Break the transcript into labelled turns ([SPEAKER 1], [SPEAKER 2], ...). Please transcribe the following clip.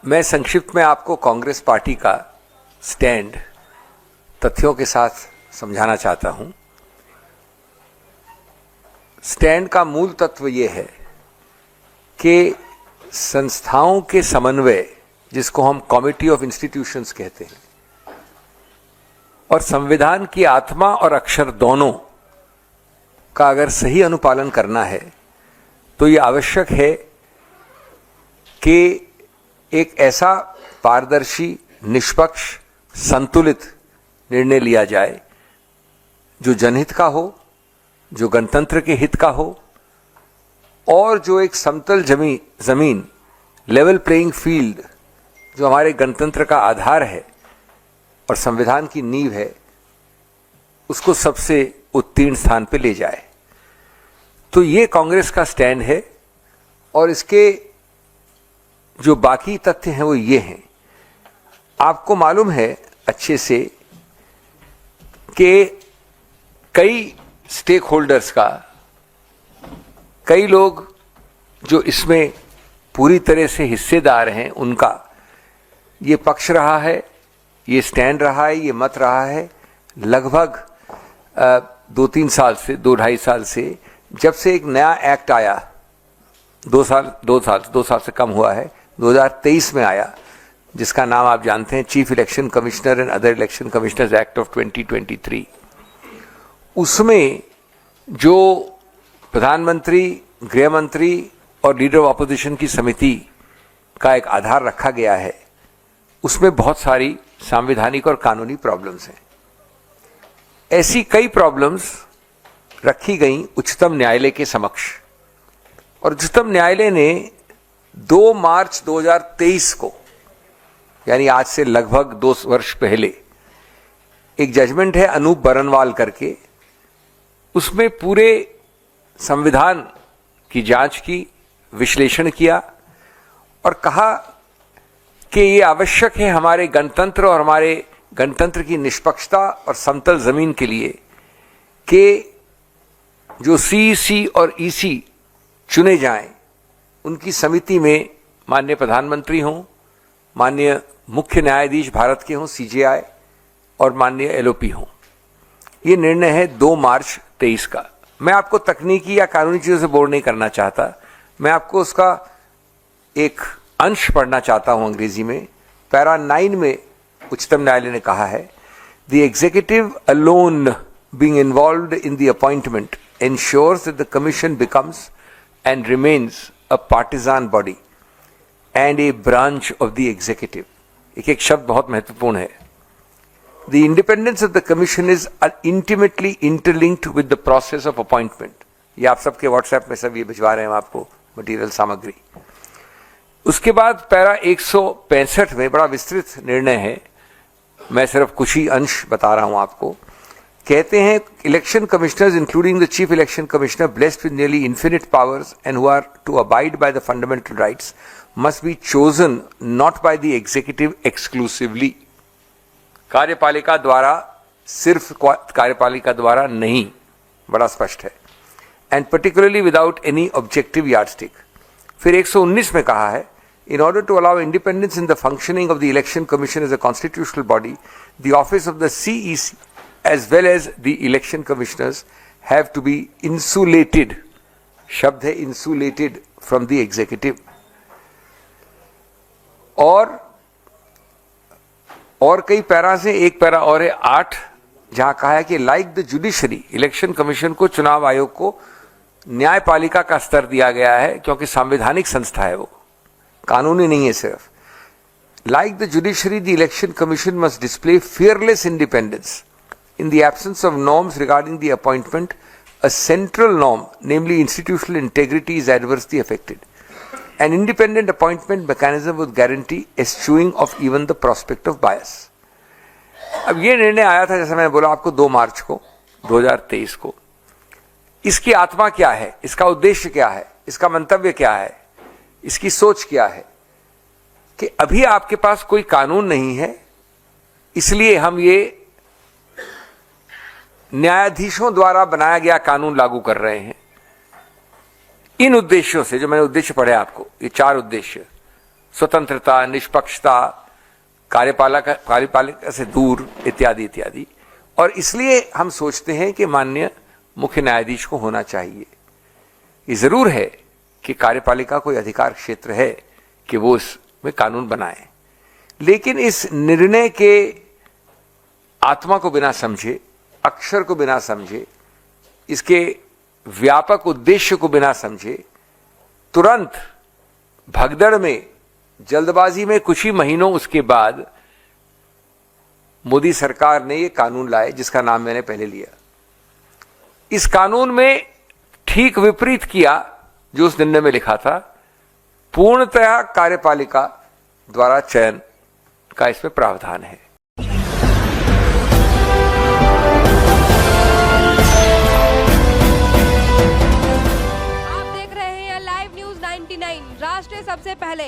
[SPEAKER 1] मैं संक्षिप्त में आपको कांग्रेस पार्टी का स्टैंड तथ्यों के साथ समझाना चाहता हूं। स्टैंड का मूल तत्व यह है कि संस्थाओं के समन्वय, जिसको हम कमिटी ऑफ इंस्टीट्यूशंस कहते हैं, और संविधान की आत्मा और अक्षर दोनों का अगर सही अनुपालन करना है तो ये आवश्यक है कि एक ऐसा पारदर्शी, निष्पक्ष, संतुलित निर्णय लिया जाए जो जनहित का हो, जो गणतंत्र के हित का हो, और जो एक समतल जमीन लेवल प्लेइंग फील्ड, जो हमारे गणतंत्र का आधार है और संविधान की नींव है, उसको सबसे उत्तीर्ण स्थान पे ले जाए। तो ये कांग्रेस का स्टैंड है। और इसके जो बाकी तथ्य हैं वो ये हैं। आपको मालूम है अच्छे से कि कई स्टेक होल्डर्स का, कई लोग जो इसमें पूरी तरह से हिस्सेदार हैं, उनका ये पक्ष रहा है, ये स्टैंड रहा है, ये मत रहा है लगभग 2-3 साल से, 2-2.5 साल से, जब से एक नया एक्ट आया, 2 साल से कम हुआ है, 2023 में आया, जिसका नाम आप जानते हैं chief election commissioner and other election commissioners act of 2023। उसमें जो प्रधानमंत्री, गृह मंत्री और लीडर ऑफ ऑपोजिशन की समिति का एक आधार रखा गया है, उसमें बहुत सारी संवैधानिक और कानूनी प्रॉब्लम्स हैं। ऐसी कई प्रॉब्लम्स रखी गई उच्चतम न्यायालय के समक्ष, और उच्चतम न्यायालय ने 2 मार्च 2023 को, यानी आज से लगभग 2 वर्ष पहले, एक जजमेंट है अनूप बरनवाल करके, उसमें पूरे संविधान की जांच की, विश्लेषण किया और कहा कि ये आवश्यक है हमारे गणतंत्र और हमारे गणतंत्र की निष्पक्षता और समतल जमीन के लिए कि जो सीईसी और ईसी चुने जाएं, उनकी समिति में माननीय प्रधानमंत्री हों, माननीय मुख्य न्यायाधीश भारत के हों सीजेआई, और माननीय एलओपी हों। ये निर्णय है 2 मार्च 23 का। मैं आपको तकनीकी या कानूनी चीजों से बोर नहीं करना चाहता, मैं आपको उसका एक अंश पढ़ना चाहता हूं अंग्रेजी में। पैरा 9 में उच्चतम न्यायालय ने कहा है, the executive alone being involved in the appointment ensures that the commission becomes and remains a partisan body and a branch of the executive. एक शब्द बहुत महत्वपूर्ण है। The independence of the commission is intimately interlinked with the process of appointment. ये आप सबके WhatsApp में सब ये भिजवा रहे हैं आपको मटेरियल, सामग्री। उसके बाद पैरा 165 में बड़ा विस्तृत निर्णय है, मैं सिर्फ कुछ ही अंश बता रहा हूं आपको। कहते हैं, election commissioners including the chief election commissioner blessed with nearly infinite powers and who are to abide by the fundamental rights must be chosen not by the executive exclusively. कार्यपालिका द्वारा, सिर्फ कार्यपालिका द्वारा नहीं, बड़ा स्पष्ट है, and particularly without any objective yardstick. फिर 119 में कहा है, in order to allow independence in the functioning of the election commission as a constitutional body, the office of the CEC as well as the election commissioners have to be insulated, शब्द है insulated, from the executive। और कई para से एक para और है 8, जहां कहा है कि like the judiciary, election commission को, चुनाव आयोग को न्यायपालिका का स्तर दिया गया है, क्योंकि संवैधानिक संस्था है, वो कानूनी नहीं है सिर्फ। Like the judiciary, the election commission must display fearless independence in the absence of norms regarding the appointment. A central norm, namely institutional integrity, is adversely affected. An independent appointment mechanism would guarantee eschewing of even the prospect of bias. अब ये निर्णय आया था, जैसा मैंने बोला आपको, 2 मार्च को 2023 को। इसकी आत्मा क्या है, इसका उद्देश्य क्या है, इसका मंतव्य क्या है, इसकी सोच क्या है कि अभी आपके पास कोई कानून नहीं है, इसलिए हम ये न्यायाधीशों द्वारा बनाया गया कानून लागू कर रहे हैं। इन उद्देश्यों से, जो मैंने उद्देश्य पढ़े आपको, ये 4 उद्देश्य, स्वतंत्रता, निष्पक्षता, कार्यपालिका से दूर, इत्यादि इत्यादि। और इसलिए हम सोचते हैं कि माननीय मुख्य न्यायाधीश को होना चाहिए। ये जरूर है कि कार्यपालिका कोई अधिकार क्षेत्र है कि वो इसमें कानून बनाए, लेकिन इस निर्णय के आत्मा को बिना समझे, अक्षर को बिना समझे, इसके व्यापक उद्देश्य को बिना समझे, तुरंत भगदड़ में, जल्दबाजी में कुछ ही महीनों उसके बाद मोदी सरकार ने ये कानून लाए जिसका नाम मैंने पहले लिया। इस कानून में ठीक विपरीत किया जो उस निर्णय में लिखा था। पूर्णतः कार्यपालिका द्वारा चयन का इसमें प्रावधान है।
[SPEAKER 2] आप देख रहे हैं लाइव न्यूज 99, राष्ट्र सबसे पहले।